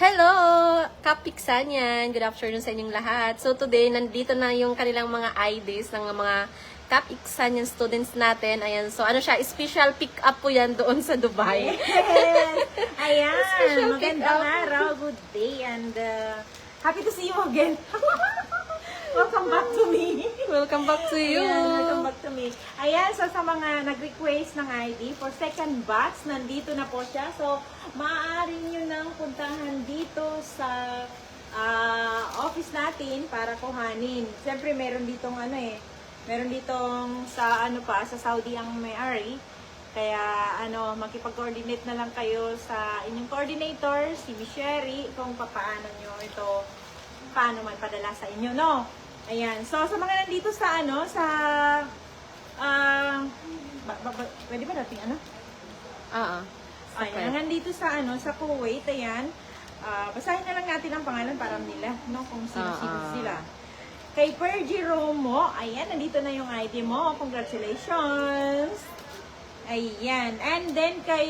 Hello! Kapiksanyan! Good afternoon sa inyong lahat. So today, nandito na yung kanilang mga IDs ng mga Kapiksanyan students natin. Ayan, so ano siya, special pick-up po yan doon sa Dubai. Yes! Ayan! Special Magandang pick-up. araw, good day, and happy to see you again. Welcome back to me. Welcome back to you! Ayan, welcome back to me. Ayan, so sa mga nag-request ng ID for second batch, nandito na po siya. So, maaari nyo nang puntahan dito sa office natin para kuhanin. Siyempre, meron ditong meron ditong sa sa Saudi ang may-ari. Kaya makipag-coordinate na lang kayo sa inyong coordinator, si Miss Sherry, kung paano nyo ito, paano magpadala sa inyo, no? Ayan. So, sa mga nandito sa pwede ba natin Oo. Ayan, nandito sa sa Kuwait, ayan. Basahin na lang natin ang pangalan para nila, no? Kung sino-sino sila. Kay Per Jeromo, ayan, nandito na yung ID mo. Congratulations! Ayan. And then kay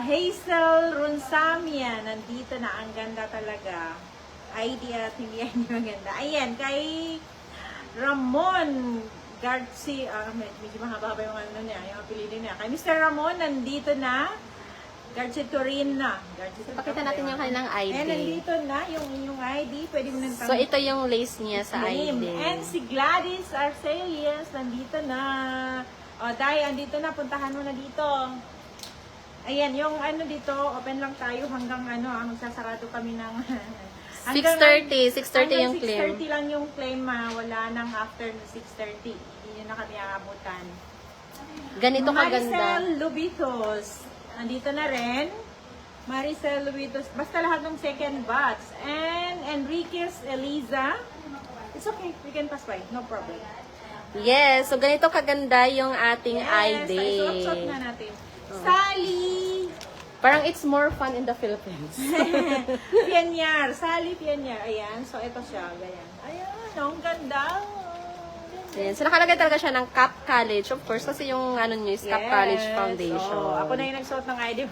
Hazel Runsamia, nandito na. Ang ganda talaga. ID at hindi maganda. Ayan, kay Ramon Garcia, medyo mahaba-haba yung niya, yung apelido niya. Kay Mr. Ramon, nandito na. Garcia Torina. Pakita natin yung kanilang ID. And nandito na yung inyong ID. Pwede mo nang So ito yung lace niya sa ID. And si Gladys Arcelius, nandito na. O, Day, andito na. Puntahan mo na dito. Ayan, yung dito, open lang tayo hanggang magsasarado kami ng 6:30 yung claim. 6:30 lang yung claim, wala nang after 6:30. Hindi nyo na kami aabutan. Ganito kaganda. Maricel Lubitos, andito na rin. Maricel Lubitos, basta lahat ng second batch. And Enriquez Eliza, it's okay, we can pass by, no problem. Yes, so ganito kaganda yung ating ID. Suot na natin. Sally Parang it's more fun in the Philippines. Pianyar, Sally Pianyar. Ayan, so ito siya, ganyan. Ayan, ang ganda. Ayan. So nakalagay talaga siya ng Cap College. Of course, kasi yung niya is Cap College Foundation. So, ako na yung nagsuot ng ID.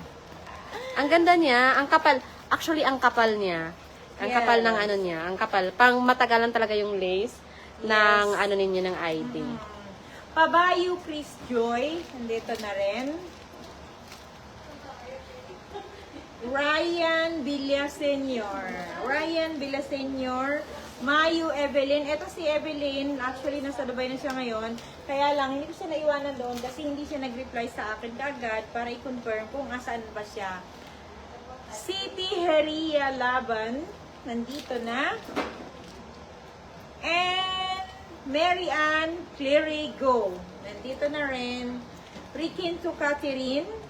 Ang ganda niya, ang kapal. Actually, ang kapal niya. Ang kapal ng niya, ang kapal. Pang matagalan talaga yung lace ng ninyo ng ID. Pabayo Chris Joy, nandito na rin. Ryan Villasenor. Mayu Evelyn. Ito si Evelyn, actually nasa Dubai na siya ngayon. Kaya lang, hindi ko siya naiwanan doon kasi hindi siya nag-reply sa akin kaagad para i-confirm kung asaan ba siya. City Heria Laban, nandito na. And Mary Ann Clerigo, nandito na rin. Rikinto Catherine.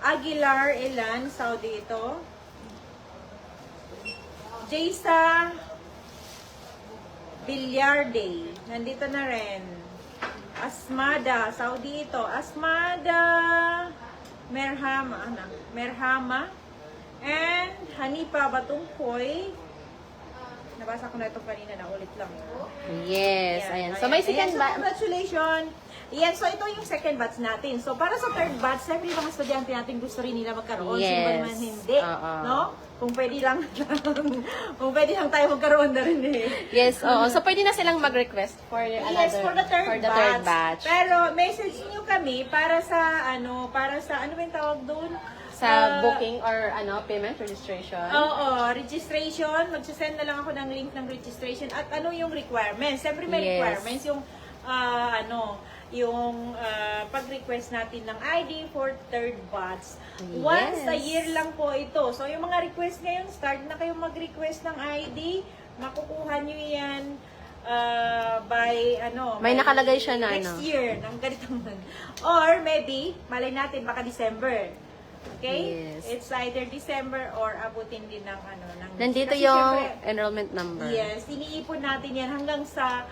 Aguilar Elan, Saudi ito. Jaysa Villarde, nandito na rin. Asmada, Saudi ito. Asmada Merhama. And Hanipa Batungkoy. Nabasa ko na ito kanina, na ulit lang. Yes, ayan. So may second batch. Congratulations! Yan, so ito yung second batch natin. So para sa third batch, siyempre yung mga estudyante natin gusto rin nila magkaroon. Yes. Sino ba naman hindi? No? Kung pwede lang, kung pwede lang tayo magkaroon na rin eh. Yes, oo. So pwede na silang mag-request for another, Yes, for the third batch. Pero message niyo kami para sa ano ba yung tawag doon? Sa booking or payment registration. Oo, registration. Magsasend na lang ako ng link ng registration. At ano yung requirements? Siyempre may requirements. Yung, pag-request natin ng ID for third batch. Once a year lang po ito. So, yung mga request ngayon, start na kayong mag-request ng ID. Makukuha nyo yan by may nakalagay siya na next year ng ganitong or maybe malay natin baka December. Okay? Yes. It's either December or abutin din ng Nandito kasi yung syempre, enrollment number. yes, iniipon natin yan hanggang sa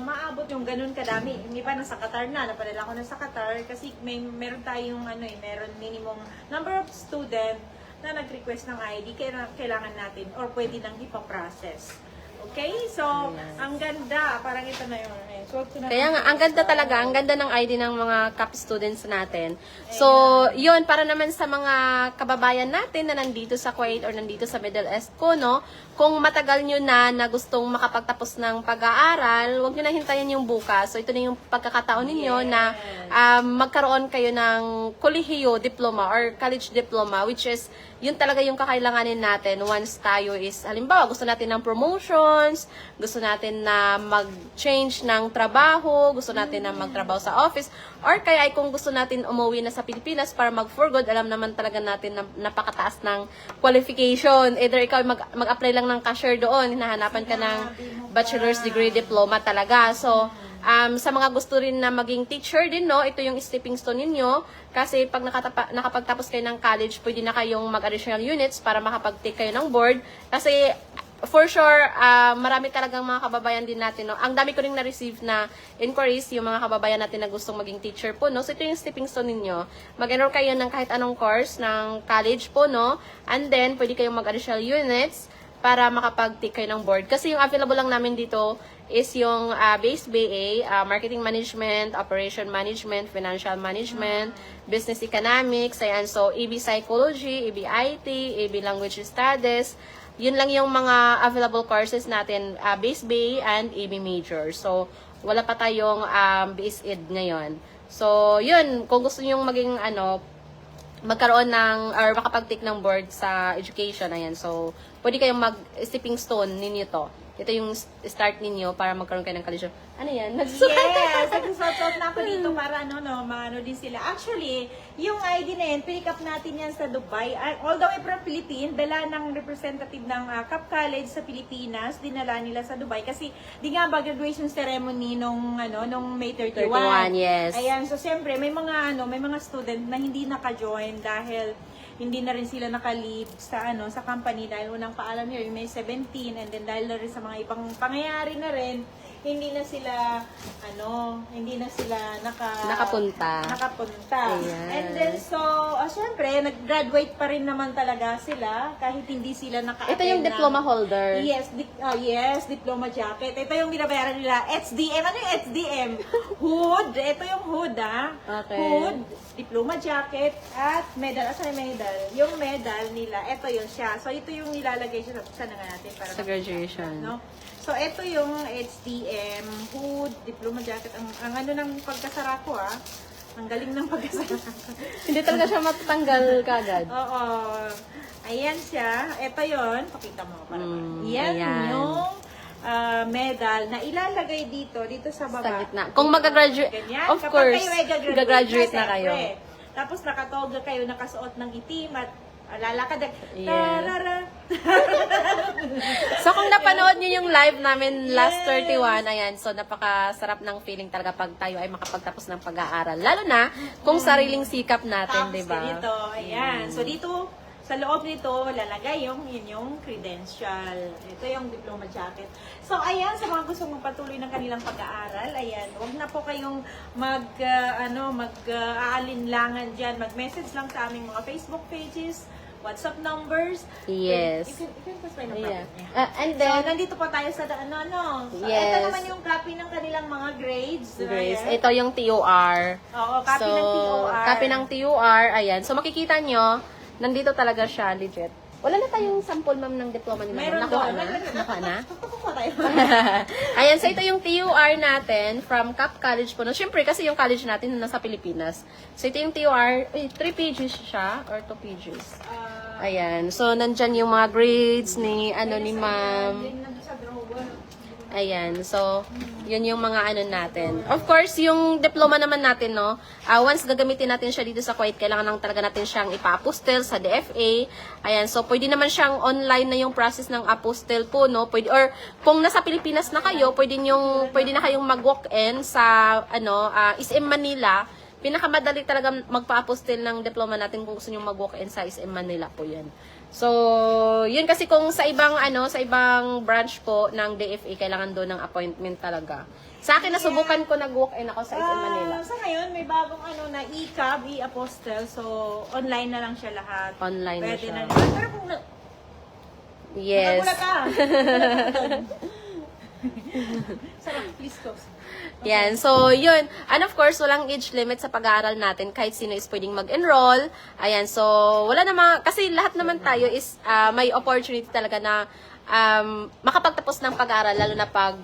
maabot yung ganun kadami. Hindi pa nasa Qatar na, napadala ko na sa Qatar kasi meron tayong meron minimum number of student na nag-request ng ID kailangan natin or pwede nang ipaprocess. Okay? So, ang ganda. Parang ito na yun. Suot ko na. Kaya nga, ang ganda talaga, ang ganda ng ID ng mga CAP students natin. So, yun, para naman sa mga kababayan natin na nandito sa Kuwait or nandito sa Middle East ko, no, kung matagal nyo na gustong makapagtapos ng pag-aaral, huwag nyo na hintayin yung bukas. So, ito na yung pagkakataon ninyo na magkaroon kayo ng kolehiyo diploma or college diploma, which is, yun talaga yung kakailanganin natin once tayo is, halimbawa, gusto natin ng promotions, gusto natin na mag-change ng trabaho, gusto natin na magtrabaho sa office, or kaya ay kung gusto natin umuwi na sa Pilipinas para mag-for good, alam naman talaga natin na napakataas ng qualification. Either ikaw mag-apply lang ng cashier doon, hinahanapan ka ng bachelor's degree diploma talaga. So, sa mga gusto rin na maging teacher din, no, ito yung stepping stone ninyo. Kasi pag nakapagtapos kayo ng college, pwede na kayong mag-additional units para makapag-take kayo ng board. Kasi, for sure, marami talagang mga kababayan din natin, no. Ang dami ko rin na-receive na inquiries, yung mga kababayan natin na gustong maging teacher po, no. So, ito yung stepping stone ninyo. Mag-enroll kayo ng kahit anong course ng college po, no. And then, pwede kayong mag-additional units para makapag-take kayo ng board. Kasi yung available lang namin dito is yung base BA, Marketing Management, Operation Management, Financial Management, Business Economics, ayan, so EB Psychology, EB IT, EB Language Studies. Yun lang yung mga available courses natin, base BA and EB Major. So, wala pa tayong base ed ngayon. So, yun, kung gusto nyo maging magkaroon ng, or makapag-take ng board sa education, ayan. So, pwede kayong mag-stepping stone ninyo to. Ito yung start ninyo para magkaroon kayo ng college. Ano yan? Yes! Nagsusot na ako dito para maano din sila. Actually, yung ID na yan, pick up natin yan sa Dubai. All the way from Philippines, dala ng representative ng CAP College sa Pilipinas, dinala nila sa Dubai. Kasi, di nga ba, graduation ceremony nung May 31. 31, yes. Ayan, so siyempre, may mga student na hindi naka-join dahil hindi na rin sila naka-leave sa sa company dahil unang paalam niyo yung May 17, and then dahil na rin sa mga ibang pangyayari na rin, hindi na sila nakapunta. Ayan. And then so syempre nag-graduate pa rin naman talaga sila kahit hindi sila naka-attend. Ito yung diploma holder. Yes, yes, diploma jacket. Ito yung binabayaran nila, HDM. Ano yung HDM? Hood. Ito yung hood, Okay. Hood, diploma jacket, at medal. Asan yung medal? Yung medal nila, ito yun siya. So, ito yung nilalagay siya sa nga natin para Sa graduation. no? So, ito yung HDM, hood, diploma jacket. Ang ng pagkasara ko, Ang galing ng pagkasara ko. Hindi talaga siya matatanggal kagad. Oo. Ayan siya. Ito yon. Pakita mo. Yan ayan. yung medal na ilalagay dito sa baba. Sa gitna. Kung mag-graduate, Ganyan. of Kapag course, kayo ay gagraduate na kayo. siyempre. Tapos nakatoga kayo, nakasuot ng itim at lalakad. Yes. Tarara. So, kung napanood nyo yung live namin last 31, ayan, so napakasarap ng feeling talaga pag tayo ay makapagtapos ng pag-aaral. Lalo na kung sariling sikap natin, Tapos di ba? dito, ayan. So dito, sa loob nito, lalagay yung inyong credential. Ito yung diploma jacket. So, ayan, sa mga gusto mong patuloy ng kanilang pag-aaral, ayan, huwag na po kayong aalinlangan dyan. Mag-message lang sa aming mga Facebook pages, WhatsApp numbers. Yes. You can post my Yeah. number. And So, then, nandito po tayo sa So, Yes. ito naman yung copy ng kanilang mga grades. Grace, Ayan. ito yung TOR. Oo, copy ng TOR. Copy ng TOR, ayan. So, makikita nyo, nandito talaga siya, legit. Wala na tayong sample, ma'am, ng diploma ni ma'am. Meron Nakuha doon. na? Nakuha na? Kukuha tayo. Ayan, so ito yung TUR natin from CAP College po. No? Siyempre, kasi yung college natin nasa Pilipinas. So ito yung TUR, 3 pages siya, or 2 pages. Ayan, so nandyan yung mga grades ni ma'am. Ayan, so, yun yung mga natin. Of course, yung diploma naman natin, no, once gagamitin natin siya dito sa Kuwait, kailangan lang talaga natin siyang ipa-apostle sa DFA. Ayan, so, pwede naman siyang online na yung process ng apostle po, no, pwede, or kung nasa Pilipinas na kayo, pwede na kayong mag-walk-in sa, SM Manila. Pinakamadali talaga magpa-apostle ng diploma natin kung gusto nyo mag-walk-in sa SM Manila po yan. So, yun kasi kung sa ibang branch po ng DFA, kailangan doon ng appointment talaga. Sa akin, nasubukan ko nag-walk-in ako sa SM Manila. Sa ngayon, may bagong na e-cab, e-apostle. So, online na lang siya lahat. Online na Pwede siya. na naman. Pero kung Yes. Nagulat ka. Sarap, please close. Yan. So, yun. And of course, walang age limit sa pag-aaral natin. Kahit sino is pwedeng mag-enroll. Ayan. So, wala naman, kasi lahat naman tayo is may opportunity talaga na makapagtapos ng pag-aaral, lalo na pag,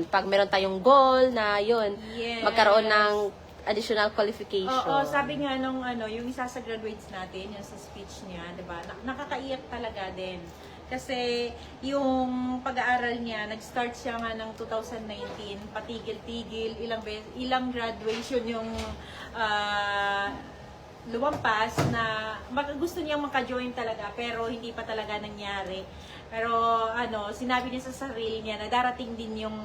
pag meron tayong goal na yun, Yes. magkaroon ng additional qualification. Oo, sabi nga nung yung isa sa graduates natin, yung sa speech niya, 'di ba? Nakakaiyak talaga din. Kasi yung pag-aaral niya, nag-start siya nga ng 2019, patigil-tigil, ilang graduation yung lumampas na gusto niyang maka-join talaga pero hindi pa talaga nangyari. Pero sinabi niya sa sarili niya na darating din yung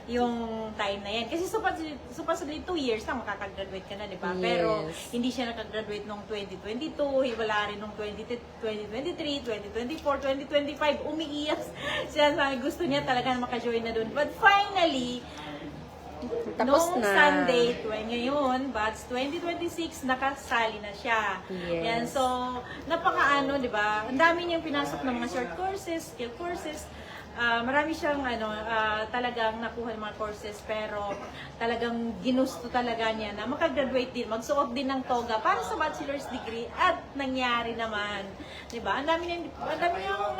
yung time na yan. Kasi supposedly 2 years na makakagraduate ka na, di ba? Yes. Pero hindi siya nakagraduate nung 2022, wala rin nung 2023, 2024, 2025. Umiiyak siya sa gusto niya talaga na maka-join na dun. But finally, Tapos nung na. Sunday, ngayon, Bats 2026, nakasali na siya. Yes. Yan, so, napaka di ba? Ang dami niyang pinasok ng mga short courses, skill courses. Marami siyang talagang nakuha ng mga courses, pero talagang ginusto talaga niya na makagraduate din, magsuot din ng toga para sa bachelor's degree, at nangyari naman. 'Di ba? Ang dami niyang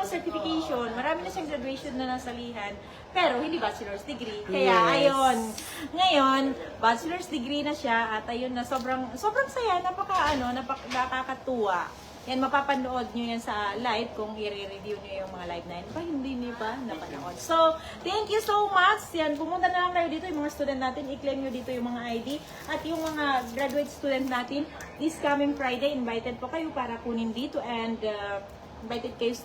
certification, marami na siyang graduation na nasalihan, pero hindi bachelor's degree. Kaya Yes. ayun. Ngayon, bachelor's degree na siya, at ayun na sobrang saya, nakakatuwa. Yan, mapapanood nyo yan sa live kung i-review nyo yung mga live na yan. Hindi nyo pa napanood. So, thank you so much. Yan, pumunta na lang kayo dito, yung mga student natin. I-claim nyo dito yung mga ID. At yung mga graduate student natin, this coming Friday, invited po kayo para kunin dito. And invited kayo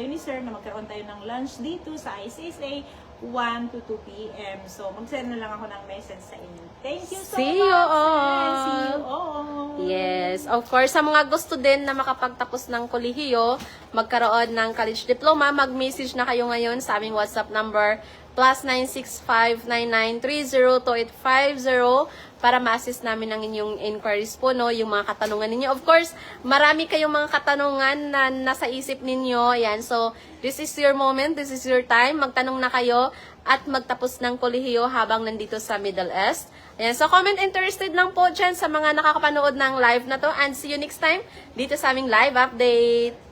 ni sir na magkaroon tayo ng lunch dito sa ICSA 1 to 2 p.m. So, mag-send na lang ako ng message sa inyo. Thank you so See much. you all. And see you all. Yes, of course, sa mga gusto din na makapagtapos ng kolehiyo, magkaroon ng college diploma, mag-message na kayo ngayon sa aming WhatsApp number +96599302850 para ma-assist namin ang inyong inquiries po, no, yung mga katanungan ninyo. Of course, marami kayong mga katanungan na nasa isip ninyo. Ayan, so this is your moment, this is your time. Magtanong na kayo at magtapos ng kolehiyo habang nandito sa Middle East. Ayan, so comment interested lang po dyan sa mga nakakapanood ng live na to, and see you next time dito sa aming live update.